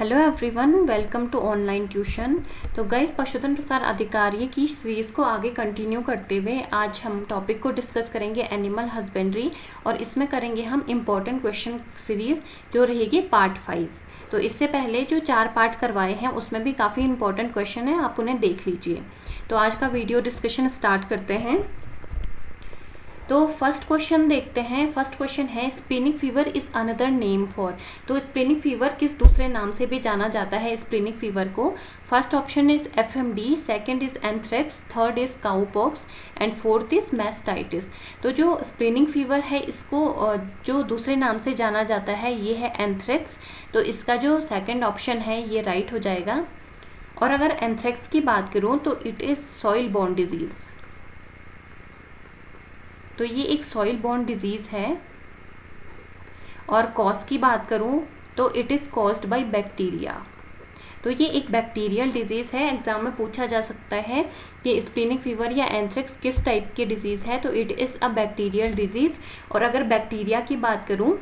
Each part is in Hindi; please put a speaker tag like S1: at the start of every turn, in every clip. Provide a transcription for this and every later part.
S1: Hello everyone, welcome to online tuition. तो गाइस, पशुधन प्रसार अधिकारी की सीरीज़ को आगे कंटिन्यू करते हुए आज हम टॉपिक को डिस्कस करेंगे एनिमल हस्बेंड्री, और इसमें करेंगे हम इम्पॉर्टेंट क्वेश्चन सीरीज़ जो रहेगी पार्ट 5। तो इससे पहले जो 4 पार्ट करवाए हैं उसमें भी काफ़ी इंपॉर्टेंट क्वेश्चन है, आप उन्हें देख लीजिए। तो आज का वीडियो डिस्कशन स्टार्ट करते हैं। तो फर्स्ट क्वेश्चन देखते हैं। फर्स्ट क्वेश्चन है splenic fever is another name for. तो स्प्लिनिक फीवर किस दूसरे नाम से भी जाना जाता है स्प्लिनिक फीवर को? First option is FMD, second is anthrax, third is cowpox and fourth is mastitis. तो जो स्प्लिनिक फीवर है इसको जो दूसरे नाम से जाना जाता है ये है एंथ्रेक्स। तो इसका जो सेकंड ऑप्शन है ये राइट हो जाएगा। और अगर एंथ्रेक्स की बात करूँ तो it is soil born disease. तो ये एक सॉइल बॉर्न डिजीज़ है। और कॉज की बात करूँ तो it is caused by bacteria. तो ये एक बैक्टीरियल डिजीज़ है। एग्जाम में पूछा जा सकता है कि स्प्लिनिक फीवर या एंथ्रेक्स किस टाइप की डिजीज़ है, तो it is a bacterial disease. और अगर बैक्टीरिया की बात करूँ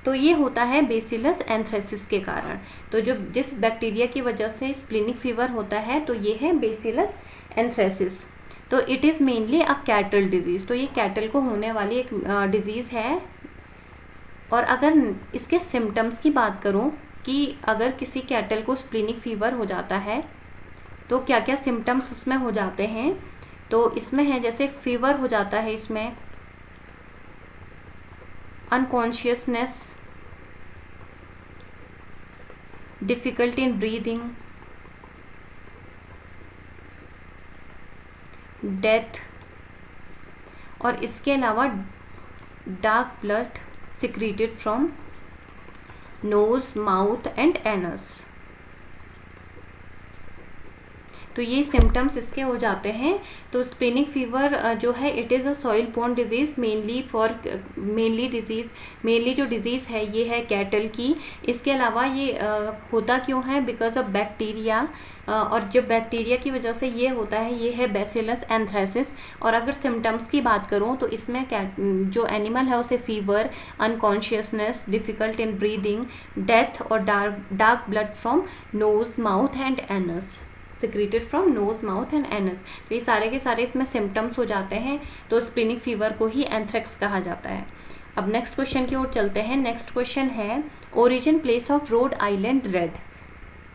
S1: तो ये होता है बेसिलस एंथ्रेसिस के कारण। तो जो जिस बैक्टीरिया की वजह से स्प्लिनिक फीवर होता है तो ये है बेसिलस एंथ्रेसिस। तो it is mainly a cattle disease. तो ये कैटल को होने वाली एक डिजीज़ है। और अगर इसके सिम्टम्स की बात करूँ कि अगर किसी कैटल को स्प्लिनिक फीवर हो जाता है तो क्या क्या सिम्टम्स उसमें हो जाते हैं, तो इसमें है जैसे फीवर हो जाता है, इसमें unconsciousness, difficulty in breathing, death, और इसके अलावा dark blood secreted from nose, mouth and anus. तो ये सिम्टम्स इसके हो जाते हैं। तो स्प्लिनिक फीवर जो है it is a soil borne disease mainly जो डिजीज़ है ये है कैटल की। इसके अलावा ये होता क्यों है? Because of bacteria. और जो बैक्टीरिया की वजह से ये होता है ये है बेसिलस एंथ्रेसिस। और अगर सिम्टम्स की बात करूँ तो इसमें जो एनिमल है उसे fever, unconsciousness, difficult in breathing, death और dark blood from nose, mouth and anus, secreted from nose, mouth and anus. तो ये सारे के सारे इसमें सिम्टम्स हो जाते हैं। तो स्प्लिनिक फीवर को ही एंथ्रेक्स कहा जाता है। अब नेक्स्ट क्वेश्चन की ओर चलते हैं। नेक्स्ट क्वेश्चन है origin place of Rhode Island red.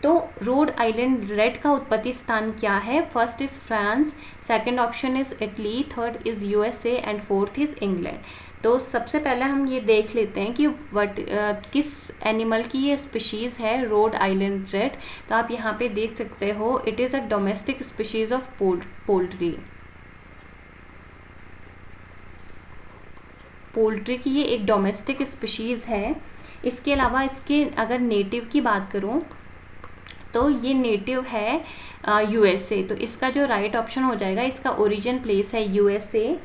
S1: तो रोड आइलैंड रेड का उत्पत्ति स्थान क्या है? First is France, second option is Italy, third is USA and fourth is England. तो सबसे पहले हम ये देख लेते हैं कि किस एनिमल की ये स्पीशीज़ है रोड आइलैंड रेड। तो आप यहाँ पे देख सकते हो it is a domestic species of poultry. Poultry की ये एक डोमेस्टिक स्पीशीज़ है। इसके अलावा इसके अगर नेटिव की बात करूँ तो ये नेटिव है यूएसए। तो इसका जो राइट ऑप्शन हो जाएगा, इसका ओरिजिन प्लेस है यूएसए।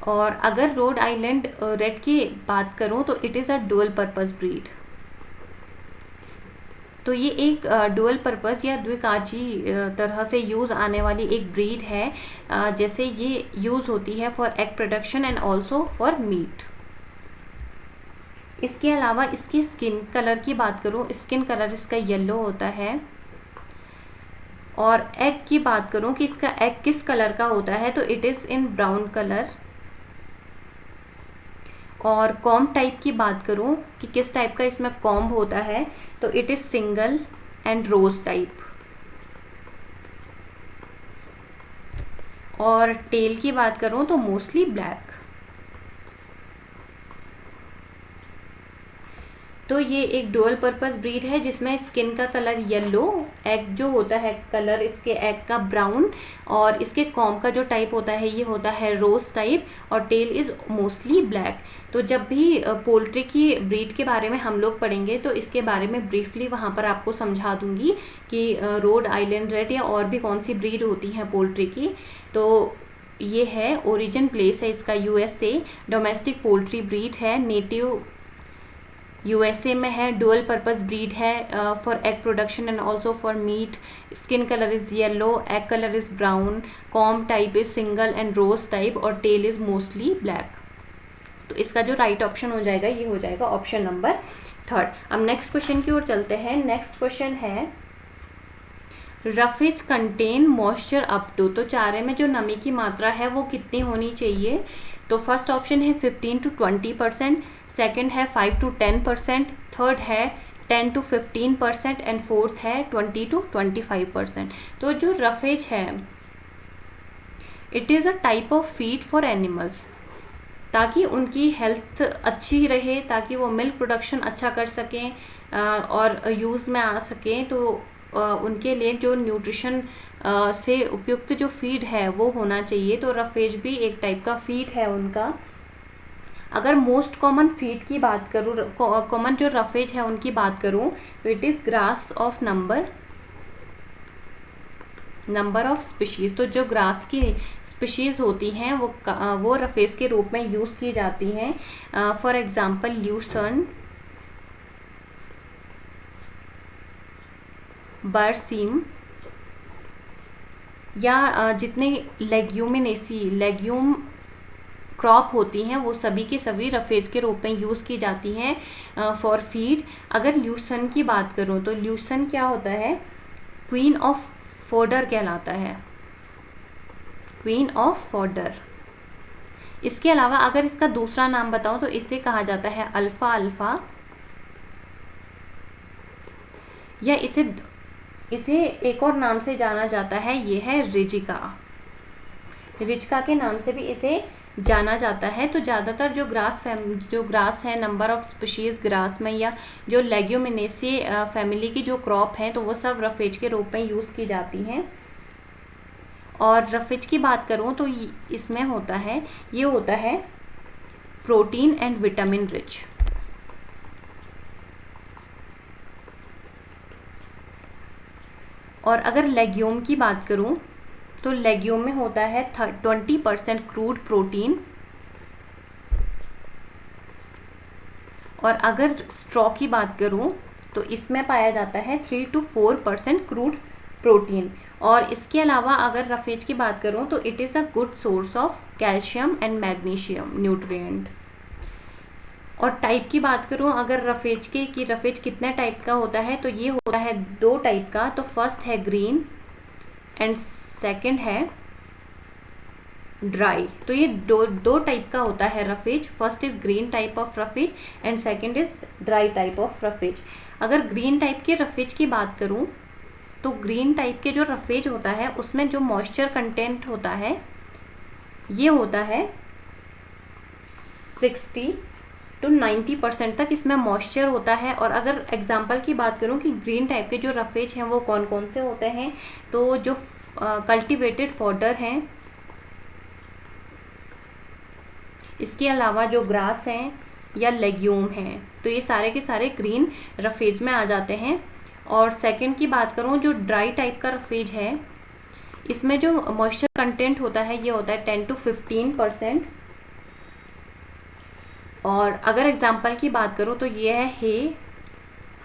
S1: और अगर रोड आइलैंड रेड की बात करूं तो it is a dual purpose breed. तो ये एक डुअल पर्पस या द्विकाजी तरह से यूज़ आने वाली एक ब्रीड है। जैसे ये यूज़ होती है for egg production and also for meet. इसके अलावा इसकी स्किन कलर की बात करूं, स्किन कलर इसका येलो होता है। और एग की बात करूं कि इसका एग किस कलर का होता है, तो it is in brown colour. और कॉम्ब टाइप की बात करूं कि किस टाइप का इसमें कॉम्ब होता है, तो it is single and rose type. और टेल की बात करूं तो मोस्टली ब्लैक। तो ये एक डुअल पर्पस ब्रीड है जिसमें स्किन का कलर येलो, एग जो होता है कलर इसके एग का ब्राउन, और इसके कॉम्ब का जो टाइप होता है ये होता है रोज टाइप, और टेल इज़ मोस्टली ब्लैक। तो जब भी पोल्ट्री की ब्रीड के बारे में हम लोग पढ़ेंगे तो इसके बारे में ब्रीफली वहाँ पर आपको समझा दूंगी कि रोड आइलैंड रेड या और भी कौन सी ब्रीड होती हैं पोल्ट्री की। तो ये है ओरिजिन प्लेस है इसका यूएसए, डोमेस्टिक पोल्ट्री ब्रीड है, नेटिव यूएसए में है, डुअल पर्पस ब्रीड है for egg production and also for meat. Skin colour is yellow, egg colour is brown, comb type is single and rose type, और टेल इज़ मोस्टली ब्लैक। तो इसका जो राइट ऑप्शन हो जाएगा ये हो जाएगा ऑप्शन नंबर 3rd। अब नेक्स्ट क्वेश्चन की ओर चलते हैं। नेक्स्ट क्वेश्चन है roughage contain moisture up to, तो चारे में जो नमी की मात्रा है वो कितनी होनी चाहिए। तो फर्स्ट ऑप्शन है 15 to 20%, सेकंड है 5 to 10%, थर्ड है 10 to 15% एंड फोर्थ है 20 to 25%। तो जो रफेज है it is a type of feed for animals, ताकि उनकी हेल्थ अच्छी रहे, ताकि वो मिल्क प्रोडक्शन अच्छा कर सकें और यूज़ में आ सकें। तो उनके लिए जो न्यूट्रिशन से उपयुक्त जो फीड है वो होना चाहिए। तो रफेज भी एक टाइप का फीड है उनका। अगर मोस्ट कॉमन फीड की बात करूँ, कॉमन जो रफेज है उनकी बात करूँ, तो it is grass of number of species. तो जो ग्रास की स्पीशीज़ होती हैं वो रफेज के रूप में यूज़ की जाती हैं। फॉर एग्जांपल ल्यूसर्न, बरसीम, या जितने लेग्यूम क्रॉप होती हैं वो सभी के सभी रफेज के रूप में यूज़ की जाती हैं फॉर फीड। अगर ल्यूसन की बात करूँ तो ल्यूसन क्या होता है, क्वीन ऑफ फोडर कहलाता है, क्वीन ऑफ फोडर। इसके अलावा अगर इसका दूसरा नाम बताऊं तो इसे कहा जाता है अल्फा अल्फा, या इसे एक और नाम से जाना जाता है, ये है रिजिका। रिजिका के नाम से भी इसे जाना जाता है। तो ज़्यादातर जो ग्रास है, नंबर ऑफ स्पीशीज़ ग्रास में, या जो लेग्यूमिनेसी फैमिली की जो क्रॉप हैं, तो वो सब रफेज के रूप में यूज़ की जाती हैं। और रफेज की बात करूँ तो इसमें होता है प्रोटीन एंड विटामिन रिच। और अगर लेग्यूम की बात करूं तो लेग्यूम में होता है 20% क्रूड प्रोटीन। और अगर स्ट्रॉ की बात करूं तो इसमें पाया जाता है 3 to 4% क्रूड प्रोटीन। और इसके अलावा अगर रफेज की बात करूं तो it is a good source of calcium and magnesium nutrient. और टाइप की बात करूं अगर रफेज कि रफेज कितने टाइप का होता है, तो ये होता है 2 टाइप का। तो फर्स्ट है ग्रीन एंड सेकंड है ड्राई। तो ये दो टाइप का होता है roughage. First is green type of roughage and second is dry type of roughage. अगर ग्रीन टाइप के रफेज की बात करूं तो ग्रीन टाइप के जो रफेज होता है उसमें जो मॉइस्चर कंटेंट होता है ये होता है 60 to 90% तक इसमें मॉइस्चर होता है। और अगर एग्जांपल की बात करूं कि ग्रीन टाइप के जो रफेज हैं वो कौन कौन से होते हैं, तो जो कल्टीवेटेड फॉडर हैं, इसके अलावा जो ग्रास हैं या लेग्यूम हैं, तो ये सारे के सारे ग्रीन रफेज में आ जाते हैं। और सेकंड की बात करूं जो ड्राई टाइप का रफेज है, इसमें जो मॉइस्चर कंटेंट होता है ये होता है 10 to 15%। और अगर एग्जांपल की बात करूं तो ये है हे,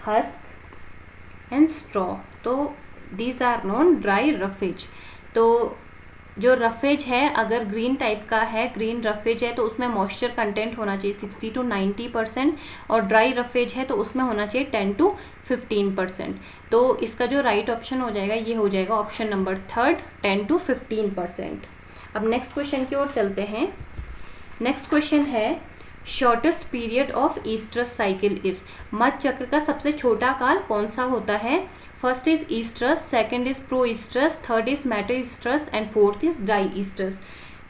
S1: हस्क एंड स्ट्रॉ। तो these are non dry roughage. तो जो रफेज है अगर ग्रीन टाइप का है, ग्रीन रफेज है, तो उसमें मॉइस्चर कंटेंट होना चाहिए 60 to 90%। और ड्राई रफेज है तो उसमें होना चाहिए 10 to 15%। तो इसका जो राइट ऑप्शन हो जाएगा ये हो जाएगा ऑप्शन नंबर 3rd, 10 to 15%। अब नेक्स्ट क्वेश्चन की ओर चलते हैं। नेक्स्ट क्वेश्चन है shortest period of oestrus cycle is. मध्य चक्र का सबसे छोटा काल कौन सा होता है। First is oestrus, second is prooestrus, third is metoestrus and fourth is dioestrus.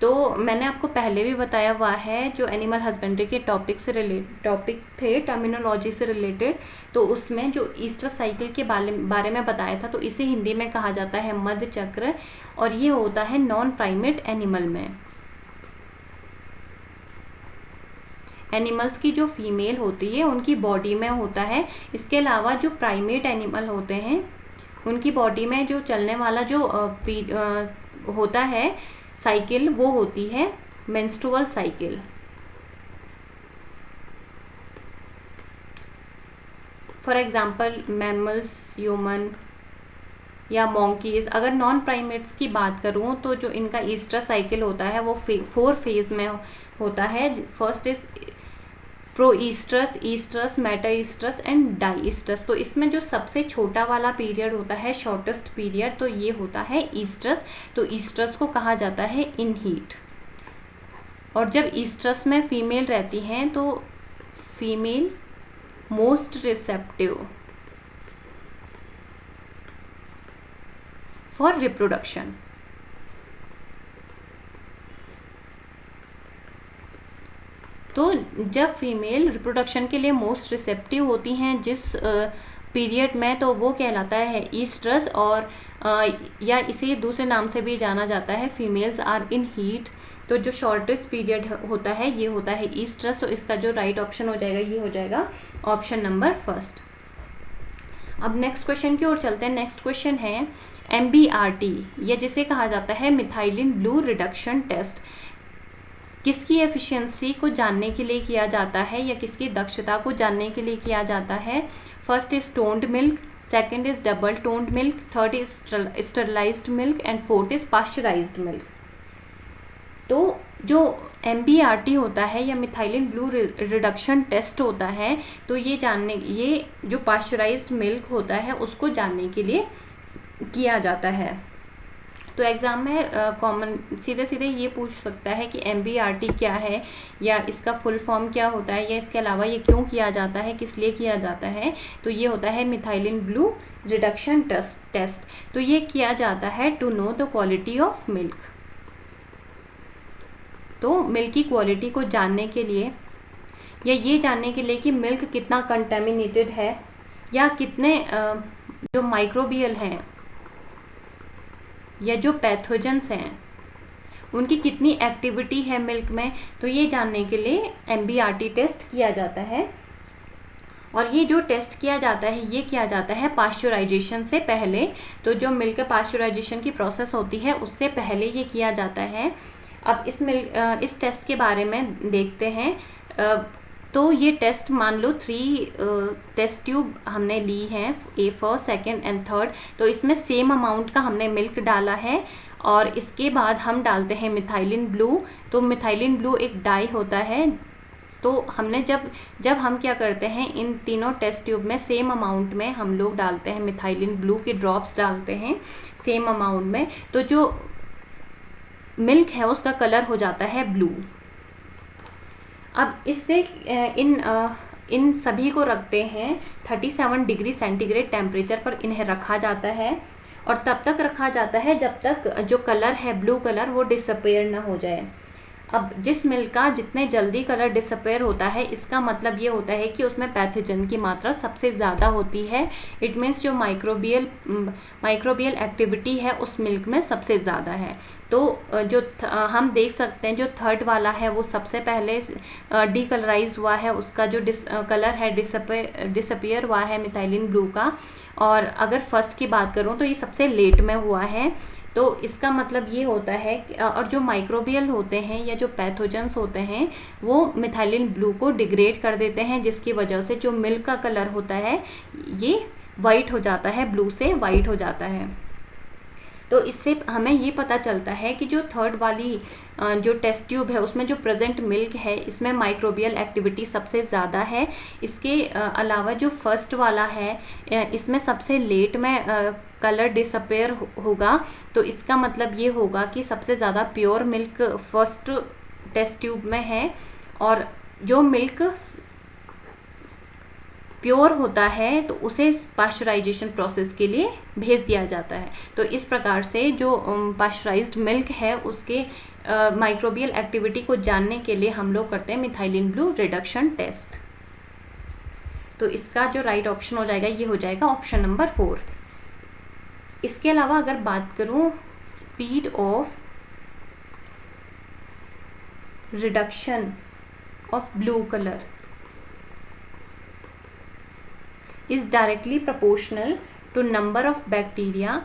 S1: तो मैंने आपको पहले भी बताया हुआ है, जो एनिमल हस्बेंड्री के टॉपिक थे टर्मिनोलॉजी से रिलेटेड, तो उसमें जो ईस्ट्रस साइकिल के बारे में बताया था, तो इसे हिंदी में कहा जाता है मध्य चक्र। और ये होता है नॉन प्राइमेट एनिमल में। एनिमल्स की जो फीमेल होती है उनकी बॉडी में होता है। इसके अलावा जो प्राइमेट एनिमल होते हैं उनकी बॉडी में जो चलने वाला जो होता है साइकिल, वो होती है menstrual cycle. For example mammals, human, या मोंकीज। अगर नॉन प्राइमेट्स की बात करूँ तो जो इनका ईस्ट्रस साइकिल होता है वो 4 फेज में होता है। First is prooestrus, oestrus, metoestrus and dioestrus. तो इसमें जो सबसे छोटा वाला पीरियड होता है, शॉर्टेस्ट पीरियड, तो ये होता है ईस्ट्रस। तो ईस्ट्रस को कहा जाता है इन हीट। और जब ईस्ट्रस में फीमेल रहती हैं तो female most receptive for reproduction. तो जब फीमेल रिप्रोडक्शन के लिए मोस्ट रिसेप्टिव होती हैं जिस पीरियड में, तो वो कहलाता है ईस्ट्रस। और या इसे दूसरे नाम से भी जाना जाता है फीमेल्स आर इन हीट। तो जो शॉर्टेस्ट पीरियड होता है ये होता है ईस्ट्रस। तो इसका जो राइट ऑप्शन हो जाएगा ये हो जाएगा ऑप्शन नंबर फर्स्ट। अब नेक्स्ट क्वेश्चन की ओर चलते हैं। नेक्स्ट क्वेश्चन है MBRT, ये जिसे कहा जाता है मिथाइलिन ब्लू रिडक्शन टेस्ट, किसकी एफिशिएंसी को जानने के लिए किया जाता है या किसकी दक्षता को जानने के लिए किया जाता है? First is toned milk, second is double toned milk, third is sterilised milk and fourth is pasteurised milk. तो जो MBRT होता है या मिथाइलिन ब्लू रिडक्शन टेस्ट होता है, तो ये जो पास्चराइज्ड मिल्क होता है उसको जानने के लिए किया जाता है। तो एग्ज़ाम में कॉमन सीधे सीधे ये पूछ सकता है कि MBRT क्या है, या इसका फुल फॉर्म क्या होता है, या इसके अलावा ये क्यों किया जाता है, किस लिए किया जाता है। तो ये होता है मिथाइलिन ब्लू रिडक्शन टेस्ट। तो ये किया जाता है to know the quality of milk. तो मिल्क की क्वालिटी को जानने के लिए, या ये जानने के लिए कि मिल्क कितना कंटेमिनेटेड है, या कितने जो माइक्रोबियल हैं या जो पैथोजेंस हैं उनकी कितनी एक्टिविटी है मिल्क में, तो ये जानने के लिए MBRT टेस्ट किया जाता है। और ये जो टेस्ट किया जाता है ये किया जाता है पास्चराइजेशन से पहले। तो जो मिल्क पास्चराइजेशन की प्रोसेस होती है उससे पहले ये किया जाता है। अब इस टेस्ट के बारे में देखते हैं। तो ये टेस्ट मान लो 3 टेस्ट ट्यूब हमने ली हैं, फर्स्ट, सेकेंड एंड थर्ड। तो इसमें सेम अमाउंट का हमने मिल्क डाला है और इसके बाद हम डालते हैं मिथाइलिन ब्लू। तो मिथाइलिन ब्लू एक डाई होता है। तो हमने जब हम क्या करते हैं, इन तीनों टेस्ट ट्यूब में सेम अमाउंट में हम लोग डालते हैं मिथाइलिन ब्लू के ड्रॉप्स डालते हैं सेम अमाउंट में, तो जो मिल्क है उसका कलर हो जाता है ब्लू। अब इससे इन सभी को रखते हैं 37 डिग्री सेंटीग्रेड टेम्परेचर पर इन्हें रखा जाता है। और तब तक रखा जाता है जब तक जो कलर है ब्लू कलर वो डिसअपेयर ना हो जाए। अब जिस मिल्क का जितने जल्दी कलर डिसअपेयर होता है इसका मतलब ये होता है कि उसमें पैथोजन की मात्रा सबसे ज़्यादा होती है। इट मीन्स जो माइक्रोबियल एक्टिविटी है उस मिल्क में सबसे ज़्यादा है। तो जो हम देख सकते हैं जो थर्ड वाला है वो सबसे पहले डीकलराइज हुआ है, उसका जो कलर है डिसअपेयर हुआ है मिथाइलिन ब्लू का। और अगर फर्स्ट की बात करूँ तो ये सबसे लेट में हुआ है। तो इसका मतलब ये होता है और जो माइक्रोबियल होते हैं या जो पैथोजेंस होते हैं वो मिथाइलिन ब्लू को डिग्रेड कर देते हैं, जिसकी वजह से जो मिल्क का कलर होता है ये वाइट हो जाता है, ब्लू से वाइट हो जाता है। तो इससे हमें ये पता चलता है कि जो थर्ड वाली जो टेस्ट ट्यूब है उसमें जो प्रेजेंट मिल्क है इसमें माइक्रोबियल एक्टिविटी सबसे ज़्यादा है। इसके अलावा जो फर्स्ट वाला है इसमें सबसे लेट में कलर डिसअपेयर होगा। तो इसका मतलब ये होगा कि सबसे ज़्यादा pure milk first test tube में है, और जो मिल्क प्योर होता है तो उसे पास्चराइजेशन प्रोसेस के लिए भेज दिया जाता है। तो इस प्रकार से जो पास्चराइज्ड मिल्क है उसके माइक्रोबियल एक्टिविटी को जानने के लिए हम लोग करते हैं मिथाइलिन ब्लू रिडक्शन टेस्ट। तो इसका जो राइट ऑप्शन हो जाएगा ये हो जाएगा ऑप्शन नंबर 4। इसके अलावा अगर बात करूं speed of reduction of blue colour is directly proportional to number of bacteria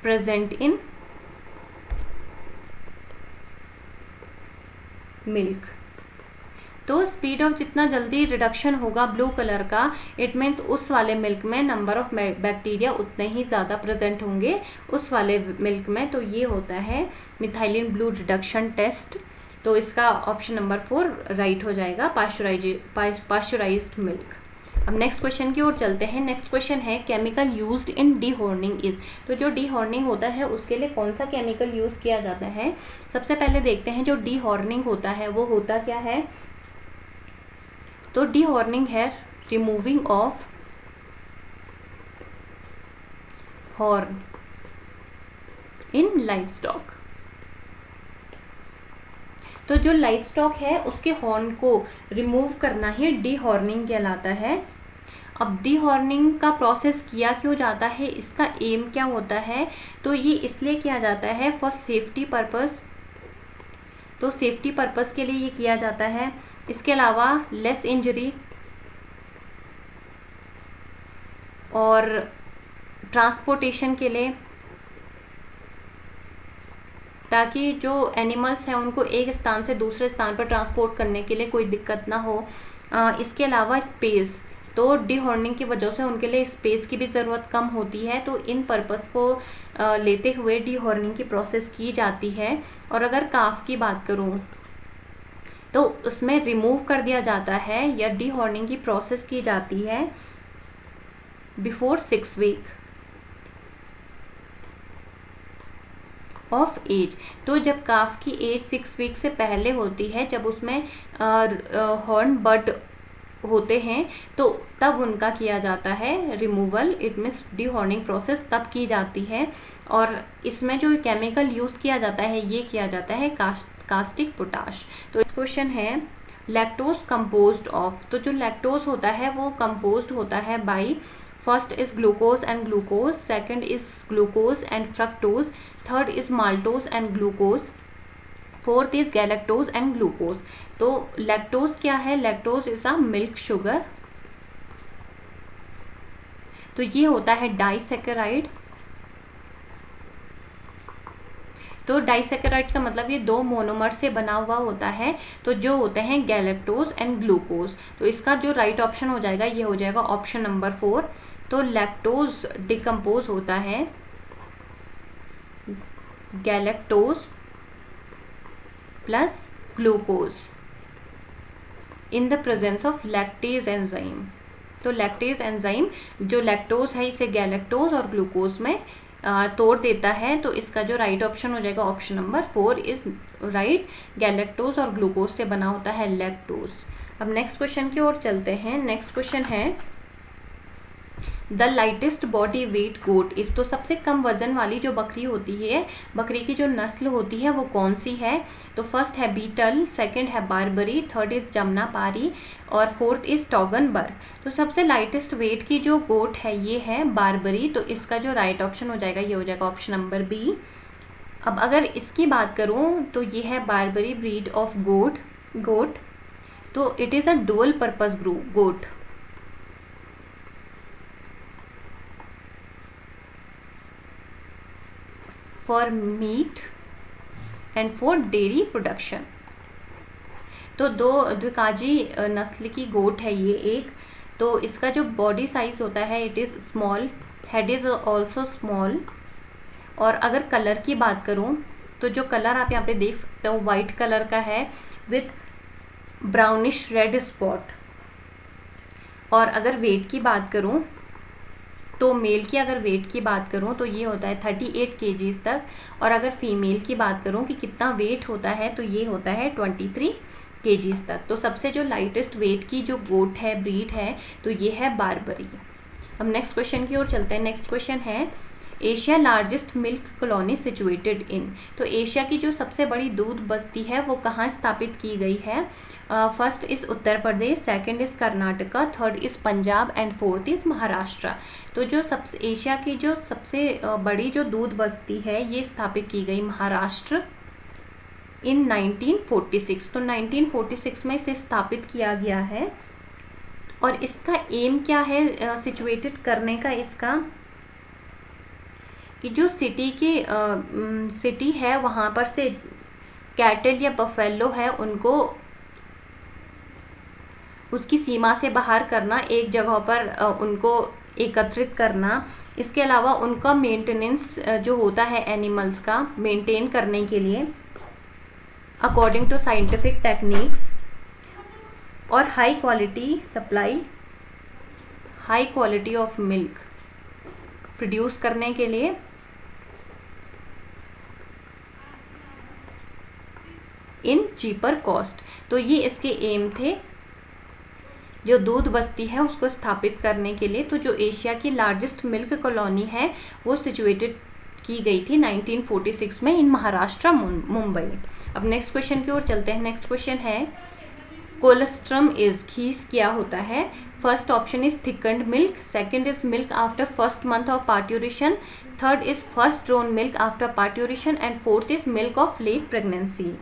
S1: present in milk। तो स्पीड ऑफ जितना जल्दी रिडक्शन होगा ब्लू कलर का, इट मीन्स उस वाले मिल्क में नंबर ऑफ बैक्टीरिया उतने ही ज़्यादा प्रेजेंट होंगे उस वाले मिल्क में। तो ये होता है मिथाइलिन ब्लू रिडक्शन टेस्ट। तो इसका ऑप्शन नंबर 4 राइट हो जाएगा, पास्चराइज्ड मिल्क। अब नेक्स्ट क्वेश्चन की ओर चलते हैं। नेक्स्ट क्वेश्चन है केमिकल यूज्ड इन डीहॉर्निंग इज। तो जो डीहॉर्निंग होता है उसके लिए कौन सा केमिकल यूज़ किया जाता है। सबसे पहले देखते हैं जो डीहॉर्निंग होता है वो होता क्या है। तो डीहॉर्निंग है removing of horn in livestock. तो जो लाइव स्टॉक है उसके हॉर्न को रिमूव करना ही डीहॉर्निंग कहलाता है। अब डीहॉर्निंग का प्रोसेस किया क्यों जाता है, इसका एम क्या होता है। तो ये इसलिए किया जाता है फॉर सेफ्टी पर्पस। तो सेफ्टी पर्पस के लिए ये किया जाता है। इसके अलावा लेस इंजरी और ट्रांसपोर्टेशन के लिए, ताकि जो एनिमल्स हैं उनको एक स्थान से दूसरे स्थान पर ट्रांसपोर्ट करने के लिए कोई दिक्कत ना हो। इसके अलावा स्पेस, तो डीहॉर्निंग की वजह से उनके लिए स्पेस की भी ज़रूरत कम होती है। तो इन पर्पस को लेते हुए डीहॉर्निंग की प्रोसेस की जाती है। और अगर काफ की बात करूँ तो उसमें रिमूव कर दिया जाता है या डीहॉर्निंग की प्रोसेस की जाती है बिफोर 6 वीक ऑफ एज। तो जब काफ की एज 6 वीक से पहले होती है, जब उसमें हॉर्न बड होते हैं, तो तब उनका किया जाता है रिमूवल। इट मीन्स डीहॉर्निंग प्रोसेस तब की जाती है। और इसमें जो केमिकल यूज़ किया जाता है ये किया जाता है कास्टिक पोटाश। तो इस क्वेश्चन है लैक्टोज कंपोज्ड ऑफ। तो जो लैक्टोज होता है वो कंपोज्ड होता है by, first is glucose and glucose, second is glucose and fructose, third is maltose and glucose, fourth is galactose and glucose. तो लैक्टोज क्या है, lactose is a milk sugar. तो ये होता है डाइसैकेराइड। तो डाइसैकेराइड का मतलब ये 2 मोनोमर से बना हुआ होता है। तो जो होते हैं गैलेक्टोज एंड ग्लूकोज। तो इसका जो राइट ऑप्शन हो जाएगा ये हो जाएगा ऑप्शन नंबर 4। तो लैक्टोज डिकम्पोज होता है galactose plus glucose in the presence of lactase enzyme. तो लैक्टेज एंजाइम जो लैक्टोज है इसे गैलेक्टोज और ग्लूकोज में तोड़ देता है। तो इसका जो राइट ऑप्शन हो जाएगा option number 4 is right. Galactose और ग्लूकोज से बना होता है लैक्टोज। अब नेक्स्ट क्वेश्चन की ओर चलते हैं। नेक्स्ट क्वेश्चन है the lightest body weight goat is. तो सबसे कम वजन वाली जो बकरी होती है, बकरी की जो नस्ल होती है वो कौन सी है। तो फर्स्ट है बीटल, सेकंड है बारबरी, थर्ड इज जमनापारी और फोर्थ इज टॉगनबर्ग। तो सबसे लाइटेस्ट वेट की जो गोट है ये है बारबरी। तो इसका जो राइट ऑप्शन हो जाएगा ये हो जाएगा ऑप्शन नंबर बी। अब अगर इसकी बात करूँ तो ये है बारबरी ब्रीड ऑफ गोट। तो it is a dual purpose goat. For meat and for dairy production. तो 2 द्विकाजी नस्ल की गोट है ये एक। तो इसका जो बॉडी साइज होता है it is small, head is also small. और अगर कलर की बात करूँ तो जो कलर आप यहाँ पे देख सकते हो वाइट कलर का है विथ ब्राउनिश रेड स्पॉट। और अगर वेट की बात करूँ तो मेल की अगर वेट की बात करूँ तो ये होता है 38 kgs तक। और अगर फीमेल की बात करूँ कि कितना वेट होता है तो ये होता है 23 kgs तक। तो सबसे जो लाइटेस्ट वेट की जो गोट है ब्रीड है तो ये है बारबरी। अब नेक्स्ट क्वेश्चन की ओर चलते हैं। नेक्स्ट क्वेश्चन है Asia largest milk colony situated in. तो एशिया की जो सबसे बड़ी दूध बस्ती है वो कहाँ स्थापित की गई है। First is Uttar Pradesh, second is Karnataka, third is Punjab and fourth is Maharashtra. तो जो सबसे एशिया की जो सबसे बड़ी जो दूध बस्ती है ये स्थापित की गई महाराष्ट्र इन 1946। तो 1946 में इसे स्थापित किया गया है। और इसका एम क्या है सिचुएटेड करने का, इसका कि जो सिटी है वहाँ पर से कैटल या बफेलो है उनको उसकी सीमा से बाहर करना, एक जगह पर उनको एकत्रित करना। इसके अलावा उनका मेंटेनेंस जो होता है एनिमल्स का मेंटेन करने के लिए अकॉर्डिंग टू साइंटिफिक टेक्निक्स, और high quality supply, high quality of milk produce करने के लिए इन चीपर कॉस्ट। तो ये इसके एम थे, जो दूध बस्ती है उसको स्थापित करने के लिए। तो जो एशिया की लार्जेस्ट मिल्क कॉलोनी है वो सिचुएटेड की गई थी 1946 में इन महाराष्ट्र मुंबई। अब नेक्स्ट क्वेश्चन की ओर चलते हैं। नेक्स्ट क्वेश्चन है कोलेस्ट्रम इज, खीस क्या होता है? First option is thickened milk, second is milk after first month of parturition, third is first drawn milk after parturition and fourth is milk of late pregnancy.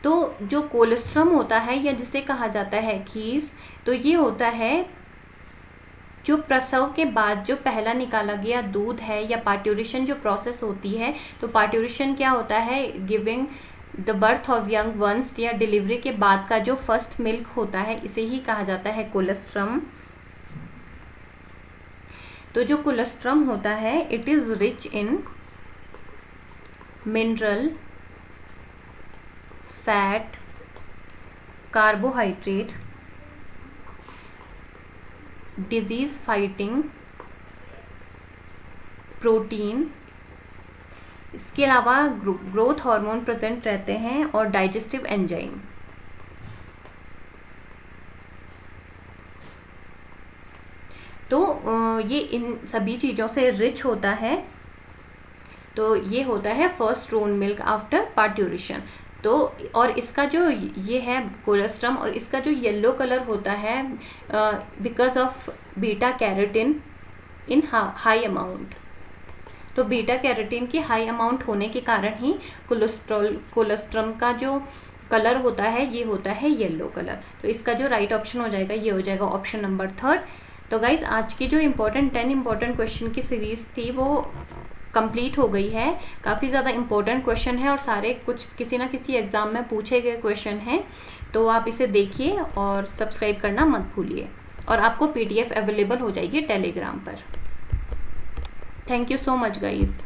S1: तो जो कोलेस्ट्रम होता है या जिसे कहा जाता है खीस, तो ये होता है जो प्रसव के बाद जो पहला निकाला गया दूध है या पार्ट्यूरेशन जो प्रोसेस होती है। तो पार्ट्यूरेशन क्या होता है? Giving the birth of young ones, या डिलीवरी के बाद का जो फर्स्ट मिल्क होता है, इसे ही कहा जाता है कोलेस्ट्रम। तो जो कोलेस्ट्रम होता है it is rich in mineral, fat, carbohydrate, disease fighting protein. इसके अलावा ग्रोथ हार्मोन प्रेजेंट रहते हैं और डाइजेस्टिव एंजाइम। तो ये इन सभी चीज़ों से रिच होता है। तो ये होता है first drawn milk after parturition. तो और इसका जो ये है कोलेस्ट्रम, और इसका जो येलो कलर होता है because of beta carotene in high amount. तो बीटा कैरोटीन की हाई अमाउंट होने के कारण ही कोलेस्ट्रम का जो कलर होता है ये होता है येलो कलर। तो इसका जो राइट ऑप्शन हो जाएगा ये हो जाएगा ऑप्शन नंबर 3। तो गाइज आज की जो 10 इम्पोर्टेंट क्वेश्चन की सीरीज थी वो कंप्लीट हो गई है। काफ़ी ज़्यादा इंपॉर्टेंट क्वेश्चन है और सारे कुछ किसी ना किसी एग्ज़ाम में पूछे गए क्वेश्चन हैं। तो आप इसे देखिए और सब्सक्राइब करना मत भूलिए, और आपको PDF अवेलेबल हो जाएगी टेलीग्राम पर। Thank you so much guys.